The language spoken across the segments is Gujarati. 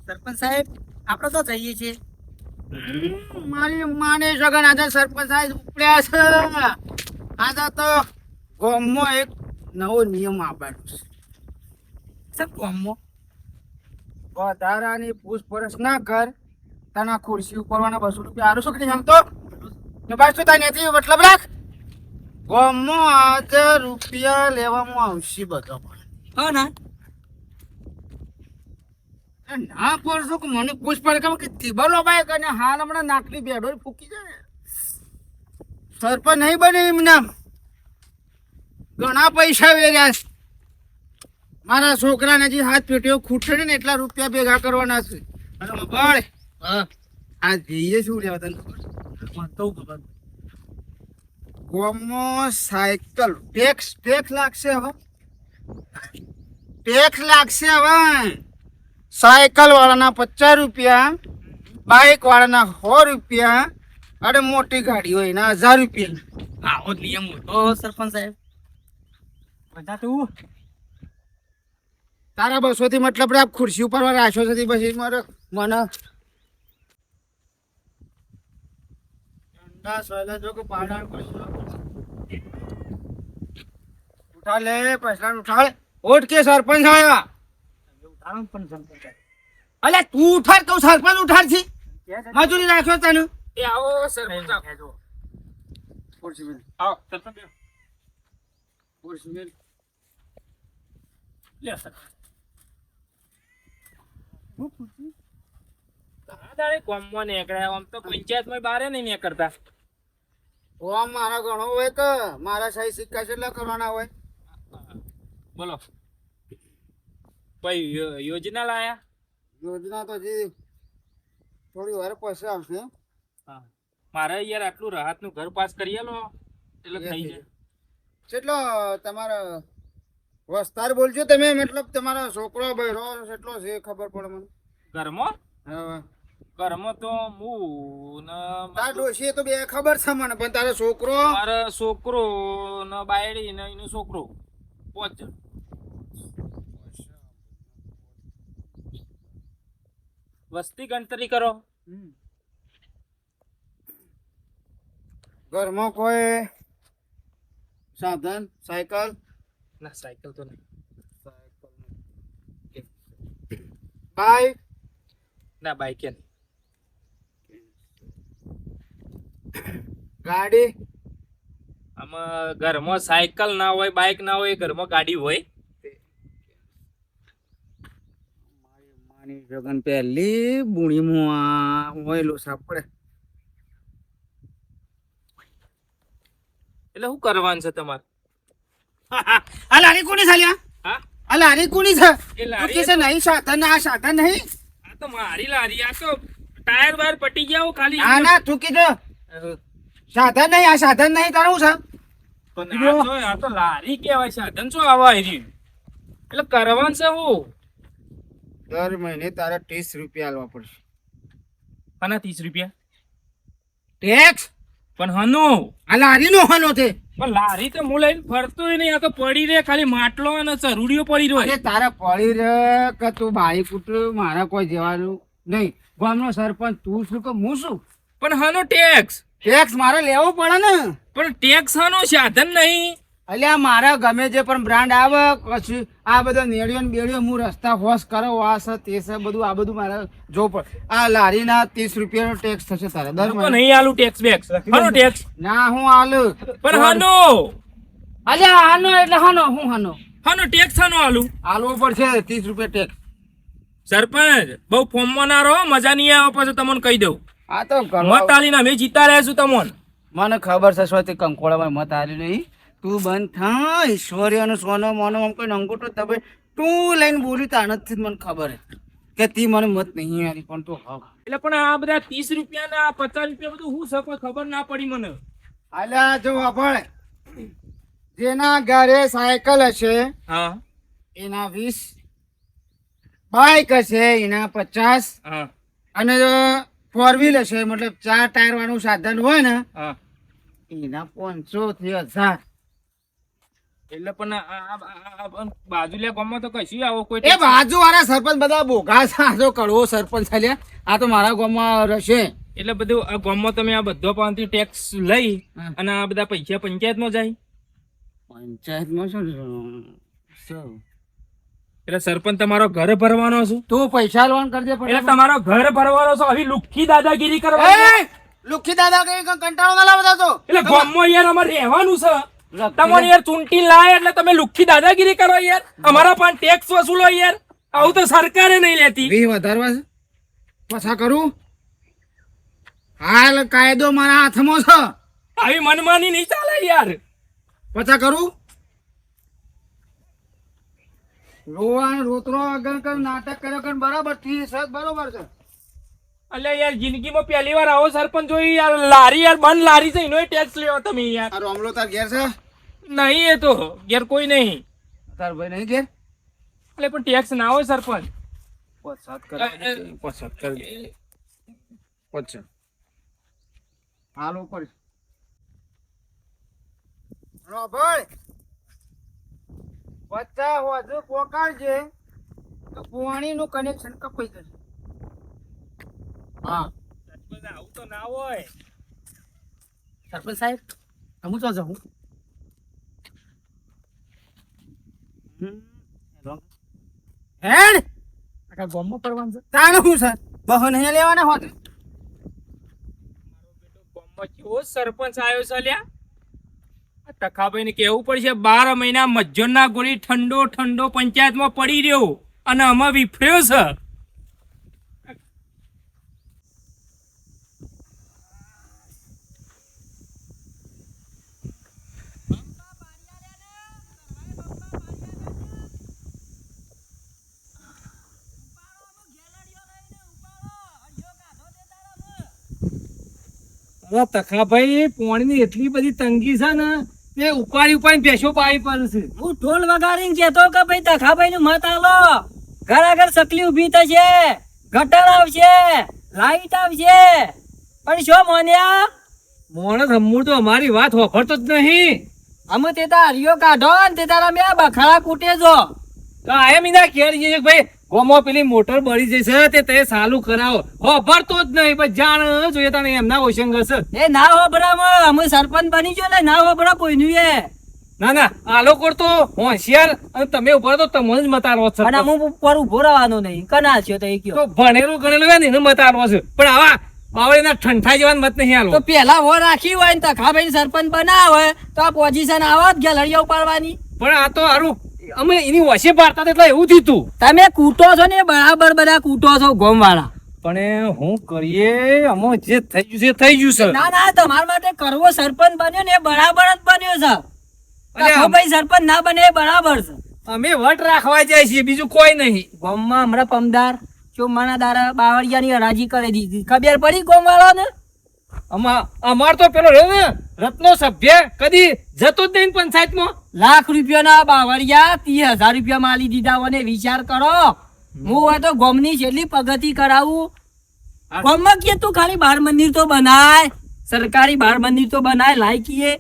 સરપંચ સાહેબ આપણે તો જઈએ છીએ. મારી માને સગન આજે સરપંચ સાહેબ ઉપડ્યા છે. આજે તો ગામમાં એક નવો નિયમ આપવાનો છે. સર ગામમાં વધારાની પૂછપરછ ના કર, તને ખુરશી ઉપરવાના 200 રૂપિયા આરું છોકરી સમતો ને બસ તું તને નથી મતલબ રાખ. ગામમાં આજે રૂપિયા લેવામાં આવશે બધો પણ. હા ના ના પડશો કે મને પૂછપરછ કેમ કે તીબલો બાઈક અને હાલ હમણાં નાકની બેડો ફૂકી જાય. સરપંચ નહીં બને એમના ઘણા પૈસા વેર્યા છે. મારા છોકરાને જે હાથ પેટીઓ ખૂટશે ને એટલા રૂપિયા ભેગા કરવાના છે. અને બળ આ જઈએ શું લેવા તને ખબર? ગામમાં સાયકલ ટેક્સ લાગશે હવે. ટેક્સ લાગશે હવે. સાયકલ વાળાના 50 રૂપિયા, બાઇક વાળાના 100 રૂપિયા અને મોટી ગાડી હોય એના 1000 રૂપિયા. આવો નિયમ હતો સરપંચ સાહેબ. બધા તું તારા 200 થી મતલબ રાખ, ખુરશી ઉપર રાખ્યો છે પછી મને ઠંડા સોયલા જો કે પાડાણ પૈસા ઉઠા લે, પૈસા ઉઠાડ. ઓટ કે સરપંચ આયા. અલે તું ઉઠાડ તો સરપંચ ઉઠાડ છે. મજૂરી રાખ્યો તને. એ આવો સરપંચ આવો. ખુરશી મેલ. આવો સરપંચ બેસો. ખુરશી મેલ. લે સરપંચ. દાડે કોમમાં નીકળ્યા, આમ તો પંચાયતમાં બારે નહીં નીકળતા. ઓમ મારા ઘણો હોય કે મારા સહી સિક્કા કેટલા કરવાના હોય? બોલો ભાઈ, યોજના લાયા? યોજના તો હજી થોડી વાર પછી આવશે. મારે યાર આટલું રાહતનું ઘર પાસ કરી આલો એટલે થઈ જાય. કેટલો તમારો વસ્તાર બોલજો તમે, મતલબ તમારો છોકરો બહેરો કેટલો છે ખબર પડે મને. ઘરમાં હા ઘરમાં તો હું ને તાર ડોશી તો બે ખબર છે મને, પણ તારો છોકરો મારો છોકરો ને બાયડી ને એનો છોકરો 5 જણ. વસ્તી ગણતરી કરો. ઘરમાં કોઈ સાધન સાયકલ ના સાયકલ તો નહીં. બાઈક ના બાઈક નહીં. ગાડી આમાં ઘરમાં સાયકલ ના હોય, બાઈક ના હોય, ઘરમાં ગાડી હોય. મારી જગન પહેલી બુણીમાં હોયલો સાપ પડે. એટલે શું કરવાનું છે તમારે? આ લારી કોની ચાલ્યા? હા આ લારી કોની છે? એ તું કે છે નહીં સાધન, આ સાધન નહીં. આ તો મારી લારી. આ તો ટાયર બાર પટી ગયા ખાલી. ના ના તું કીધું સાધન નહીં, આ સાધન નહીં તારું છે. આ તો લારી કેવાય, સાધન શું આવા રહ્યું? એટલે કરવાનું છે હું. દર મહિને તારે 30 રૂપિયા આલવા પડશે. આના 30 રૂપિયા ટેક્સ પણ હનો. આ લારી નો હનો છે. પણ લારી તો હું લઈને ફરતો નહીં. આ તો પડી રે ખાલી માટલો અને ચરૂડીઓ પડી રહ્યો. અરે તારે પડી રે કે તું બાઈ પુત્ર મારા કોઈ જવાનું નહીં. ગામનો સરપંચ તું શું કે હું શું? પણ હનો ટેક્સ. ટેક્સ મારે લેવો પડે ને. પણ ટેક્સ હનો, સાધન નહીં. અલ્યા મારા ગમે જે પણ બ્રાન્ડ આવે પછી આ બધા નેડિયો ને બેડિયો હું રસ્તા હોશ કરો આ છે તે છે બધું આ બધું મારે જોવું પડે. આ લારીના 30 રૂપિયાનો ટેક્સ થશે તારે દર તો મહિને. નહીં આલું ટેક્સ બેક્સ. હનો ટેક્સ ના હું આલું પણ હનો. અલ્યા હાનો એટલે હાનો હું હાનો હનો ટેક્સ હનો આલું. આલવો પડશે 30 રૂપિયા ટેક્સ. સરપંચ બહુ ફોર્મમાં ના રહો, મજા નહીં આવે પછી તમને કહી દઉં. આ તો મત આલીને અમે જીતા રહ્યા છું તમને. મને ખબર છે સ્વતી કંકોળામાં મત આલી નહીં. તું બંધ થા ઈશ્વરીયનો સોનો મોનો આમ કોઈ અંગૂઠો દબાઈ તું લઈને બોલી તાણથી મને ખબર હે કે તી મને મત નહીં આલી પણ તું હા. એટલે પણ આ બધા 30 રૂપિયા ના 50 રૂપિયા બધું શું છે કોઈ ખબર ના પડી મને. અલ્યા જો વાપણ જેના ઘરે સાયકલ હશે હા એના 20, બાઈક હશે એના 50 હા અને 4 વ્હીલ હશે મતલબ 4 ટાયર વાળું સાધન હોય ને હા. એના 500 થી 1000. એટલે પણ બાજુલિયા ગામમાં તો કશું આવો કોઈ એ બાજુ વાળા સરપંચ બધા બોગા છે. આ તો કડવો સરપંચ છે લ્યા. આ તો મારા ગામમાં રહેશે. એટલે બધું આ ગામમાં તમે આ બધો પાસેથી ટેક્સ લઈ અને આ બધા પૈસા પંચાયતમાં જાય. પંચાયતમાં શું એટલે સરપંચ તમારો ઘર ભરવાનો છું. તું પૈસા લોન કરજે. એટલે તમારો ઘર ભરવાનો છો. આવી લુખ્ખી દાદાગીરી કરવાની. લુખી દાદા કઈ કંટાળો ના લાવતા તો. એટલે ગામમાં યાર અમારે રહેવાનું છે. તમારે યાર ચૂંટી લાય એટલે તમે લુખ્ખી દાદાગીરી કરો યાર. અમારા પણ ટેક્સ વસૂલો યાર. આવું તો સરકારે નહીં લેતી. વી વધારવા છે પછા કરું. હાલ કાયદો મારા હાથમાં છે. આવી મનમાની નહીં ચાલે યાર. પછા કરું. રોવા રોતરો અગર કર નાટક કર્યો કર બરાબર 30 બરોબર છે. એટલે યાર જિંદગીમાં પહેલી વાર આવો સરપંચ જોઈ યાર. લારી યાર બંધ લારી છે એનો ટેક્સ લેવો તમે યાર. આ રોમલો તાર ઘેર છે? નહીં એ તો ઘેર કોઈ નહીં. તાર ભાઈ નહીં ઘેર? એટલે પણ ટેક્સ ના હોય સરપંચ. પછાત કર. પછાત કર. પછા હાલ ઉપર રો ભાઈ પચા વધુ પોકાળજે તો પાણીનું કનેક્શન કપાઈ જશે. હા આવું તો ના હોય સરપંચ સાહેબ. હું તો જાઉં. હેડ આખા ગામમાં પડવાનું છે. તાણ શું છે? બહુ નહીં લેવાના હોત. ગામમાં કેવો સરપંચ આવ્યો છે લ્યા. ટકાભાઈ ને કેવું પડશે 12 મહિના મજ્જોરના ગોળી ઠંડો ઠંડો પંચાયતમાં પડી રહ્યો અને આમાં વિફર્યો છે. તખાભાઈ પોણીની એટલી બધી તંગી છે ને તે ઉપાડી ભેંસો પાડી પડશે. હું ઢોલ વગાડીને કહેતો કે ભાઈ તખાભાઈ નું મત આલો. ઘર આગળ સકલી ઉભી થશે, ગટર આવશે, લાઈટ આવશે, પણ શું મોન્યા મોણસ હમુર તો અમારી વાત હોફરતો જ નહીં. અમે તે તાર હરિયો કાઢો ને તે તારા મેં બખાડા કૂટે જો. તો આયા મીના ઘેર જઈએ ભાઈ ગોમો પેલી મોટર બળી જશે તે ચાલુ કરાવો. હોફરતો જ નહીં પણ જાણ જોઈએ તને એમના ઓશંગ હશે. એ ના હોબરામાં અમે સરપંચ બની ગયો ને ના હોબરા કોઈનું એ. ના ના આ લોકો તો હોશિયાર અને તમે ઉપર તો તમને જ મતાડવો છે. અને હું ઉપર ઉભો રહેવાનો નહીં કના છે તો એ કયો. તો ભણેલું ગણેલું હોય ને એને મતાડવો છે પણ આવા બાવળીના ઠંઠા જેવા મત નહીં આલો. તો પેલા હો રાખી હોય ને તખાભાઈ સરપંચ બનાવે તો આ પોઝિશન આવત ગેલરીઓ ઉપાડવાની. પણ આ તો હારું અમે એની વસે પાડતા એટલે એવું થયું તું. તમે કૂટો છો ને બરાબર બધા કૂટો છો ગોમ વાળા. પણ હું કરીએ અમો જે થઈ ગયું છે થઈ ગયું છે. ના ના તમારા માટે કરવો સરપંચ બન્યો ને એ બરાબર જ બન્યો છે. તખાભાઈ સરપંચ ના બને એ બરાબર છે. અમે વટ રાખવા જાય છીએ બીજું કોઈ નહીં. ગોમમાં હમણાં પમદાર ચોમાના દારા બાવળિયાની હરાજી કરી દીધી ખબર પડી ગોમ વાળો ને. અમાર તો પેલો રહ્યો ને રત્નો સભ્ય કદી જતો જ નહીં પંચાયતમાં. લાખ રૂપિયાના બાવળિયા 30,000 રૂપિયા માલી દીધા અને વિચાર કરો હું હોય તો ગોમની છેલ્લી પ્રગતિ કરાવું. ગોમમાં કે તું ખાલી બાર મંદિર તો બનાય, સરકારી બાર મંદિર તો બનાય લાયકીએ.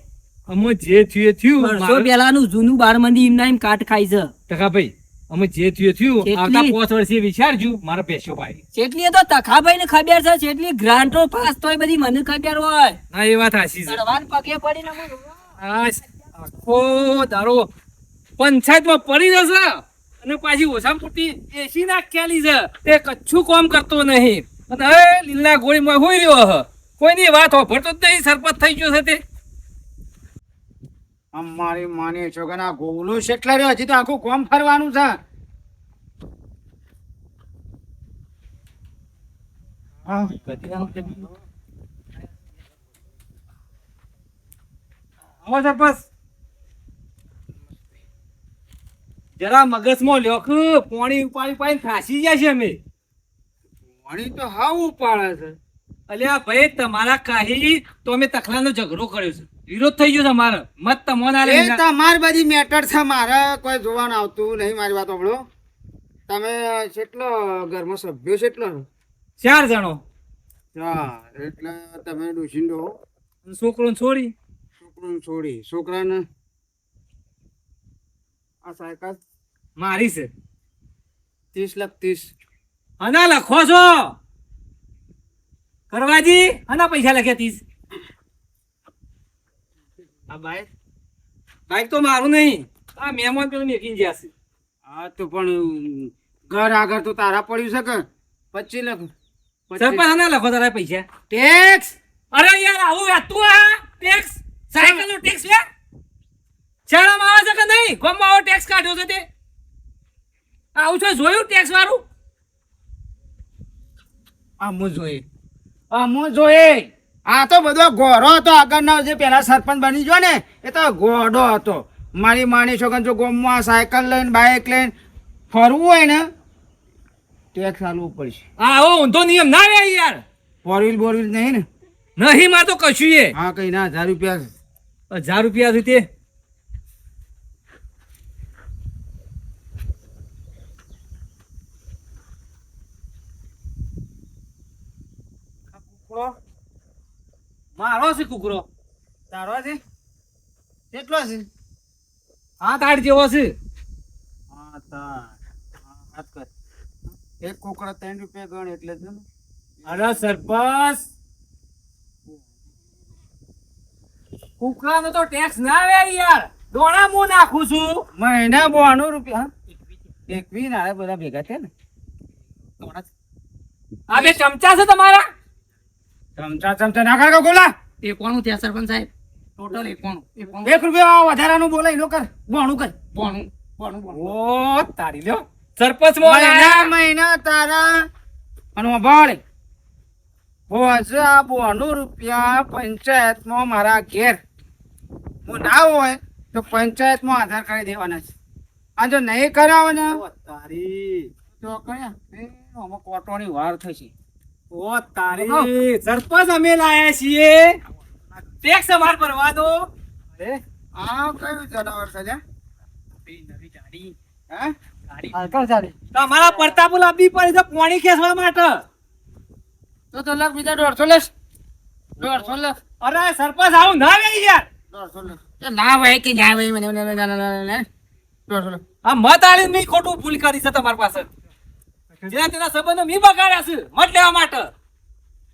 અમે જે થયું એ થયું. વર્ષો પહેલાનું જૂનું બાર મંદિર એમના એમ કાટ ખાય છે. ટકાભાઈ અમે જે થયું એ થયું. આવતા 5 વર્ષે વિચારજો મારા પેશો ભાઈ. જેટલી તો તખાભાઈ ને ખબર છે જેટલી ગ્રાન્ટો પાસ તો બધી મને ખબર હોય. હા એ વાત સાચી છે. ચડવાન પગે પડીને આખો દારો પંચાયતમાં પડી જશે અને પાછી ઓછા પૂરતી એસી નાખેલી છે તે કચ્છું કામ કરતો નહીં અને હવે લીલા ગોળીમાં હોઈ રહ્યો હ. કોઈની વાત હોભરતો જ નહીં. સરપંચ થઈ ગયો છે તે. અમારી માની છોકરા ગોલું કેટલા રહ્યો હજી તો આખું કોમ ફરવાનું છે. આવો સરપંચ જરા મગજમાં લોક પોણી ઉપાડી પાડીને થાસી જાય છે અમે. પાણી તો હાવ ઉપાડે છે. અલ્યા ભાઈ તમારા કાહી તો અમે તખલાનો ઝઘડો કર્યો છે. વિરોધ થઈ ગયો છે મારો મત તમને આલે. એ તમારી બધી મેટર છે. મારે કોઈ જોવાનું આવતું નહીં. મારી વાત સાંભળો. તમે કેટલો ઘરમાં સભ્યો કેટલો? 4 જણો. એટલે તમે ડોશીને છોકરો છોડી છોકરાને છોડી છોકરાને આ સાયકલ મારી છે 30 લાખ 30. અને લખો છો કરવાજી આના પૈસા લખ્યા 30. આ બાઈક બાઈક તો મારું નહીં, આ મહેમાન પેલું મેકીને ગયા છે. હા તો પણ ઘર આગળ તો તારા પડ્યું છે કે 25 લાખ. સરપંચ આના લખો તારા પૈસા. ટેક્સ. અરે યાર આવું તું આ ટેક્સ સાયકલ નો ટેક્સ લે શરમ આવે છે કે નહીં? ગામમાં આવો ટેક્સ કાઢ્યો છે તે આવું છો જોયું ટેક્સ વાળું? આ હું જોઈએ. આ તો બધો ગોરો હતો આગળનો જે પેલા સરપંચ બની ગયો ને એ તો ગોડો હતો. મારી માની છોકન જો ગામમાં સાયકલ લઈને બાઇક લઈને ફરવું હોય ને ટેક્સ આલવું પડશે. આવો ઊંધો નિયમ ના રે યાર. ફોર વ્હીલ બોર વ્હીલ નહીં ને? નહીં માં તો કશું એ હા કઈ ના 1000 રૂપિયા. 1000 રૂપિયા સુધી કુકડો મારો છે કુકરો. તારો છે કેટલો છે? હા તાડ જેવો છે. હા તાર વાત કર. એક કોકડા 3 રૂપિયા ગણ એટલે જ ને. અરે સરપંચ કુકરાનો તો ટેક્સ ના આવે યાર. દોણા હું નાખું છું. મહિના 92 રૂપિયા. 21 ના બધા ભેગા થયા ને. આ બે ચમચા છે તમારા? ચમચા ના કર ગોલા. એ કોનું ત્યાં સરપંચ સાહેબ? ટોટલ એ કોનું? 1 રૂપિયા વધારાનું બોલાય નો કર. બોણું કર. ઓ તારી લ્યો સરપંચ મહિના તારા અને ભાડે આ 92 રૂપિયા પંચાયતમાં મારા ઘેર હું ના હોય તો પંચાયતમાં આધાર કરી દેવાના છે. આ જો નહીં કરાવો ને તારી તો કયા આમાં કોટોની વાર થશે. ઓ તારી સરપંચ અમે લાયા છીએ ટેક્સ અમાર ભરવા દો. અરે આ કયું જનાવર છે જા? નવી ગાડી હા તમારા પડતા લાવવી પડે છે પાણી ખેંચવા માટે. તો લાખ બીજા 150 લેસ. 150 લેસ. અરે સરપંચ આવું ના રે યાર. 150 લેસ. ના ભાઈ કે ના ભાઈ મને 150 લેસ. આ મત આલીને મેં ખોટું ભૂલ કરી છે તમારી પાસે. જેના તેના સંબંધો મી બગાડ્યા છે મત લેવા માટે.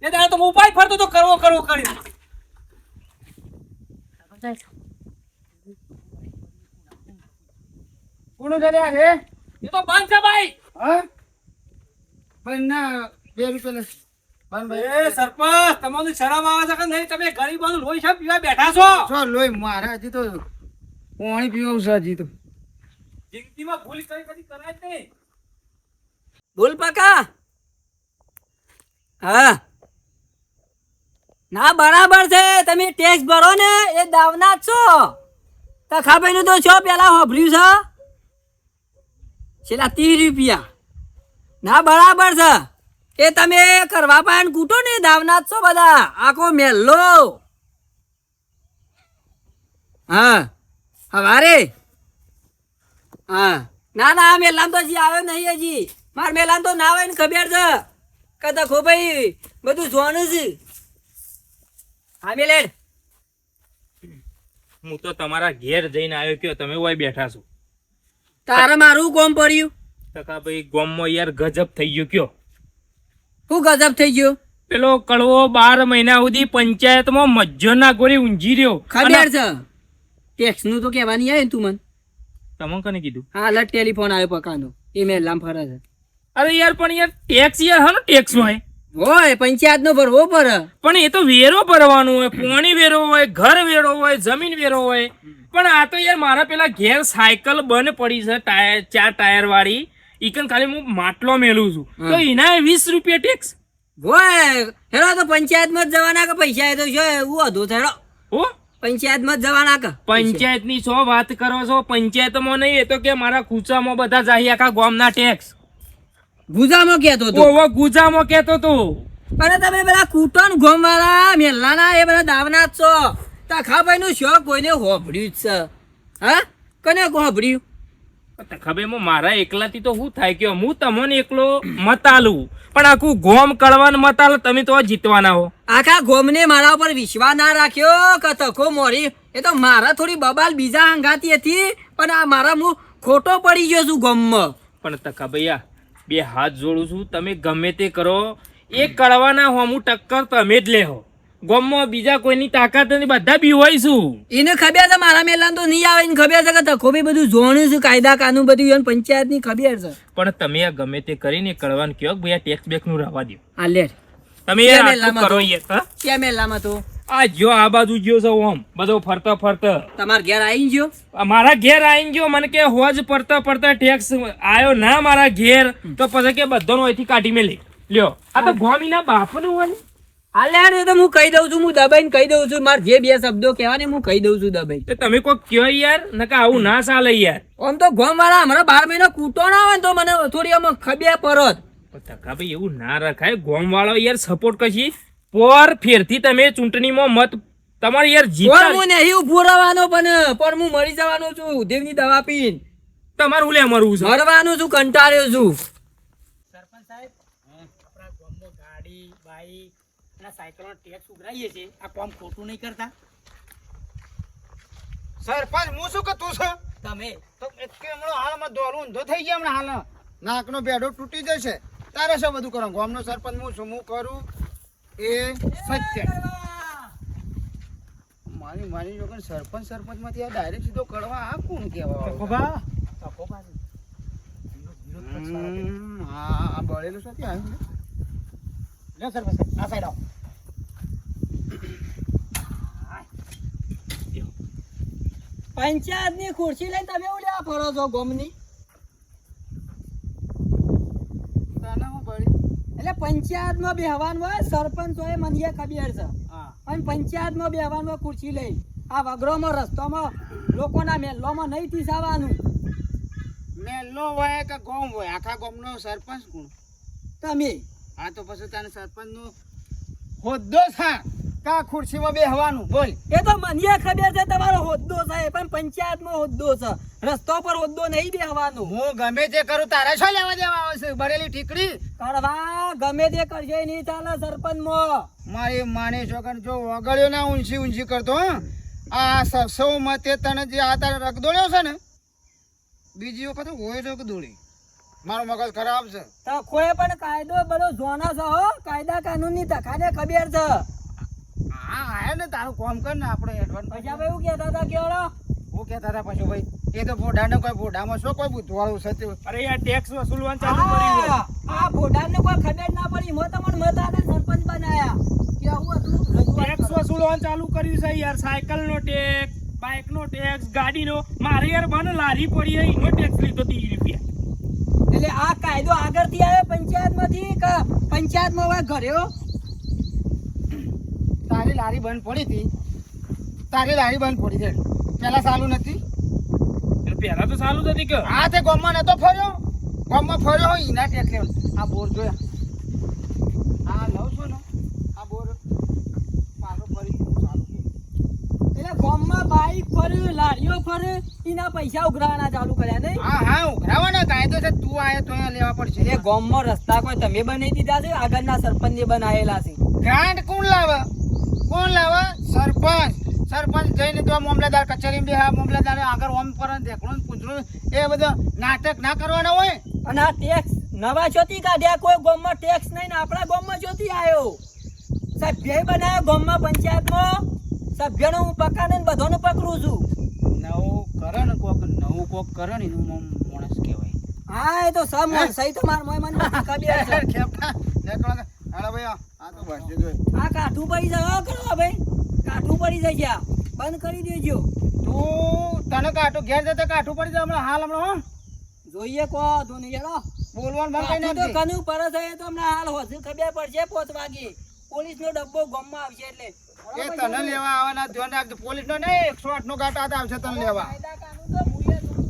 એ દાડે તો હું ઉપાય ફરતો તો કરવો કરી. કોણ જલ્યા રે? એ તો બંધ છે ભાઈ. હા પણ ના 2 રૂપિયા લેસ. બંધ ભાઈ. એ સરપંચ તમને શરમ આવે છે કે નહીં? તમે ગરીબોનું લોહી છે પીવા બેઠા છો. છો લોહી મારા હજી તો પાણી પીવું છે હજી તો. જિંદગીમાં ભૂલ કદી કરાય જ નહીં. બોલ પકા. હા ના બરાબર છે. તમે ટેક્સ ભરો ને એ દાવના જ છો. તખાભાઈ નું તો છો પેલા હોભર્યું છે છેલ્લા 30 રૂપિયા. ના બરાબર છે. એ તમે કરવા પાયન કૂટો ને દાવના જ છો બધા. આખો મેલ્લો. હા હવારે હા ના ના મેલામ તો હજી આવ્યો નહીં. હજી માર મેલામ તો ના હોય ને ખબર છે કે તખો ભાઈ બધું જોવાનું છે. હા મેલેડ હું તો તમારા ઘેર જઈને આવ્યો કયો તમે ઓય બેઠા છો. તારે મારું કોમ પડ્યું. ટકા ભાઈ ગામમાં યાર ગજબ થઈ ગયો કયો. શું ગજબ થઈ ગયું? પેલો કડવો 12 મહિના સુધી પંચાયતમાં મજ્જોના ગોળી ઊંઝી રહ્યો. ખબર છે ટેક્સ નું તો કહેવાની આવે ને તું મને. તમને કને કીધું? હા લટ ટેલિફોન આવ્યો પકાનો એ મેલામ ફરે છે. અરે યાર પણ યાર ટેક્સ યાર હાનો ટેક્સ હોય પંચાયત નો ભરવો પડે. પણ એ તો વેરો ભરવાનું હોય. પોણી વેરો હોય, ઘર વેરો હોય, જમીન વેરો હોય. પણ આ તો યાર મારા પેલા ઘેર સાયકલ બંધ પડી છે ટાયર 4 ટાયર વાળી. ઈકન ખાલી હું માટલો મેલું છું તો એના 20 રૂપિયા ટેક્સ. હેરો તો પંચાયત માં જ જવાના કે પૈસા એ તો છે એવું હતું થેડો. ઓ પંચાયત માં જ જવાના કે પંચાયત ની શું વાત કરો છો? પંચાયતમાં નહીં, એ તો કે મારા ખૂચામાં બધા જાય આખા ગામના ટેક્સ. ગુજામાં કેતો તો. ઓવો ગુજામાં કેતો તો. અને તમે પેલા કૂટન ગોમ વાળા મેલાના એ બધા દાવના જ છો. તખાભાઈ નું શોખ કોઈને હોભળ્યું જ છે. હા કને હોભળ્યું? ખબર મારા એકલાથી તો શું થાય કે હું તમને એકલો મત આલું પણ આખું ગોમ કળવાન મત આલો તમે તો જીતવાના હો. આખા ગોમને મારા ઉપર વિશ્વાસ ના રાખ્યો કે તખો મોરી. એ તો મારા થોડી બબાલ બીજા હંગાતી હતી પણ આ મારા હું ખોટો પડી ગયો છું ગોમમાં. પણ તકા ભૈયા બે હાથ જોડું છું, તમે ગમે તે કરો, એક કડવાના હોમું ટક્કર તમે જ લેહો. ગામમાં બીજા કોઈની તાકાત નથી, બધા બીવાઈશું. એને ખબર છે મારા મેલાન તો નહીં આવે, એને ખબર છે કે તખો બી બધું જોણ્યું છે, કાયદા કાનૂન બધું એને પંચાયતની ખબર છે. પણ તમે આ ગમે તે કરીને કડવાનું કહો કે ભૈયા ટેક્સ બેક નું રહેવા દો. આ લે તમે યાર આટલું કરો યાર. હા? ક્યાં મેલામાં તો આ જો આ બાજુ ગયો છે ઓમ બધો ફરતા ફરતા તમારા ઘેર આવી ગયો. મારા ઘેર આવીને ગયો, મને કે હોજ પડતા પડતા ટેક્સ આયો ના મારા ઘેર, તો પછી કે બધાનો અહીંથી કાઢી મેલી લ્યો. આ તો ગોમીના બાપનું હોય ને. હાલે તો હું કહી દઉં છું, હું દબાઈને કહી દઉં છું, મારે જે બે શબ્દો કહેવાને હું કહી દઉં છું દબાઈ. તો તમે કોઈ કયો યાર, નકા આવું ના ચાલે યાર. આમ તો ગોમ વાળા હમણાં 12 મહિના કૂટો ના આવે ને તો મને થોડી આમ ખબર પરત. પણ તકા ભાઈ એવું ના રખાય. ગોમ વાળો યાર સપોર્ટ કશી પર ફેરથી તમે ચૂંટણીમાં મત તમારે યાર પણ જીતા. હું નહીં ઉભો રહેવાનો, પણ હું મરી જવાનો છું દેવની દવા પીને. તમારું ઉલે મરવું છે. મરવાનું છું, કંટાળ્યો છું. સરપંચ સાહેબ, આપણા ગામમાં ગાડી બાઈક અને સાયકલનો ટેક્સ ઉઘરાઈએ છે, આ કામ ખોટું નહીં કરતા સરપંચ હું શું કતું છે તમે? તો એક કે હમણાં હાલમાં દોરું ઊંધો થઈ ગયા હમણાં હાલ નાકનો બેડો તૂટી જશે. તારે શું બધું કરો? ગામનો સરપંચ હું છું, હું કરું એ સત્ય. મારી જોગણ સરપંચમાંથી આ ડાયરેક્ટ સીધો કરવા આ કોણ કહેવા? હા બળેલું સાથે આવ્યું લ્યો સરપંચ સાહેબ, આ સાઈડ આવો. પંચાયત ની ખુરશી લઈને તમે ઉડ્યા ફરો છો ગોમની. તને હું બળી એટલે પંચાયત માં બેહવાનું હોય, સરપંચ હોય મને ખબર છે. હા અને પંચાયત માં બેહવાનું હોય ખુરશી લઈ. આ વગરોમાં રસ્તામાં લોકોના મેલોમાં નહીં તીસાવાનું. મેલો હોય કે ગોમ હોય, આખા ગામનો સરપંચ કોણ? તમે હા તો પછી તને સરપંચનો હોદ્દો છે કા ખુરશીમાં બેહવાનું? બોલ. એ તો મને ખબર છે તમારો હોદ્દો છે, પણ પંચાયતમાં હોદ્દો છે, રસ્તો પર હોદ્દો નહીં બેહવાનો. હું ગમે તે કરું તારે શું લેવા દેવા આવશે? બળેલી ઠીકડી કરવા ગમે તે કરશે નહીં ચાલે સરપંચમાં. મારી માને છોકર જો વગડ્યો ના ઊંચી કરતો હો. આ સૌ મતે તને જે આ તારે રખ દોડ્યો છે ને, બીજી વખત હોય તો દોડી. મારો મગજ ખરાબ છે. તખોએ પણ કાયદો બધો જોના છે હો, કાયદા કાનૂનની તખાને ખબર છે. હા આયા ને તારું કામ કર ને આપણે એડવાન્સ. પછી ભાઈ એવું કહેતા હતા કેવડો હું કહેતા હતા પાછું ભાઈ એ તો ભોડાને કોઈ ભોડામાં શું કોઈ બુધવાળું છે તે. અરે યાર ટેક્સ વસૂલવાનું ચાલુ કર્યું છે. આ ભોડાને કોઈ ખબર ના પડી, મો તમને મતાને સરપંચ બનાયા. કેવું હતું? ટેક્સ વસૂલવાનું ચાલુ કર્યું છે યાર. સાયકલ નો ટેક્સ, બાઇક નો ટેક્સ, ગાડી નો. મારે યાર મને લારી પડી હોય એનો ટેક્સ લીધો 30 રૂપિયા. એટલે આ કાયદો આગળથી આવ્યો પંચાયતમાંથી કે પંચાયતમાં હવે ઘરે હો? તારી લારી બંધ પડી હતી, તારી લારી બંધ પડી છે પેલા ચાલુ નથી. એટલે પહેલા તો ચાલુ જ હતી કે. હા તે ગામમાં નતો ફર્યો, ગામમાં ફર્યો હોય એના ટેક્સ લેવાનું. આ બોર જોયા, આ લઉં છું ને આ બોર પાછો ફરી ચાલુ કર્યું. એટલે ગામમાં બાઈક ફરે, લારીઓ ફરે, એના પૈસા ઉઘરાવાના ચાલુ કર્યા નહીં? હા હા ઉઘરાવાના કાયદો છે. તું આયો તો અહીંયા લેવા પડશે. એટલે ગામમાં રસ્તા કોઈ તમે બનાવી દીધા છે, આગળના સરપંચે બનાવેલા છે. ગ્રાન્ટ કોણ લાવે? કોણ લાવે? સરપંચ. સરપંચ જઈને તો મામલેદાર કચેરી બે મામલેદાર આગળ ઓમ પર દેખણું પૂછડું એ બધા નાટક ના કરવાના હોય. અને આ ટેક્સ નવા ચોથી કાઢ્યા, કોઈ ગામમાં ટેક્સ નહીં ને આપણા ગામમાં ચોથી આવ્યો. સભ્ય બનાવ્યો ગામમાં પંચાયતમાં, સભ્યનો હું પકાને ને બધાને પકડું છું. નવું કરે ને કોક કરે ને એનું માણસ કહેવાય. હા એ તો સહી તો માર મોય મને બધી ખબર છે. ખેપટા નીકળો કે હાલો ભાઈ આ તો બસ જોઈ. આ કાઠું પડી જાય હો કરવા ભાઈ, કાઠું પડી જાય છે આ. બંધ કરી દેજો. તું તને કાઠું ઘેર જતા કાઠું પડી જાય હમણાં હાલ હમણાં હો. જોઈએ કો તો નહીં હેડો. બોલવાનું બંધ કરી કાઠું તો નાખજે. કનું પરત છે એ તો હમણાં હાલ હોશે ખબર પડશે 5 વાગે. પોલીસનો ડબ્બો ગામમાં આવશે એટલે એ તને લેવા આવવાના ધ્યાન રાખજો. પોલીસ નો નહીં 108 નો ગાટા આવશે તને લેવા. કાયદા કાનૂન તો મુએ જોઉં.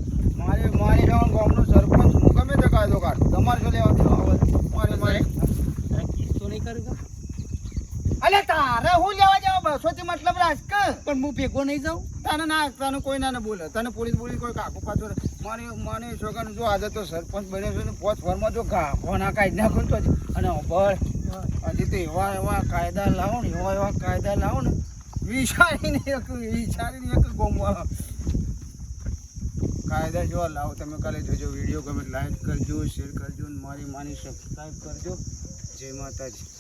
મારી ગામનો સરપંચ હું ગમે તે કાયદો કાઢ તમારે શું લેવા દેવા? મારી તો નહીં કરું અલે તારે હું લેવા જાવ? 200 થી મતલબ રાખ કે. પણ હું ભેગો નહીં જાઉં. તને ના તને કોઈ ના બોલે. તને પોલીસ બોલી કોઈ કાકુ પાછો મારી છોકરા જો આજે તો સરપંચ બન્યો છે ને 5 વર્ષમાં જો ગાભો ના કાઢી નાખું તો અને બળ હજી તો એવા કાયદા લાવો ને એવા કાયદા લાવો ને વિચારીને એક ગોમવાળો કાયદા જેવા લાવો તમે કાલે જોજો. વિડીયો ગમે લાઈક કરજો, શેર કરજો અને મારી માની સબસ્ક્રાઈબ કરજો. જય માતાજી.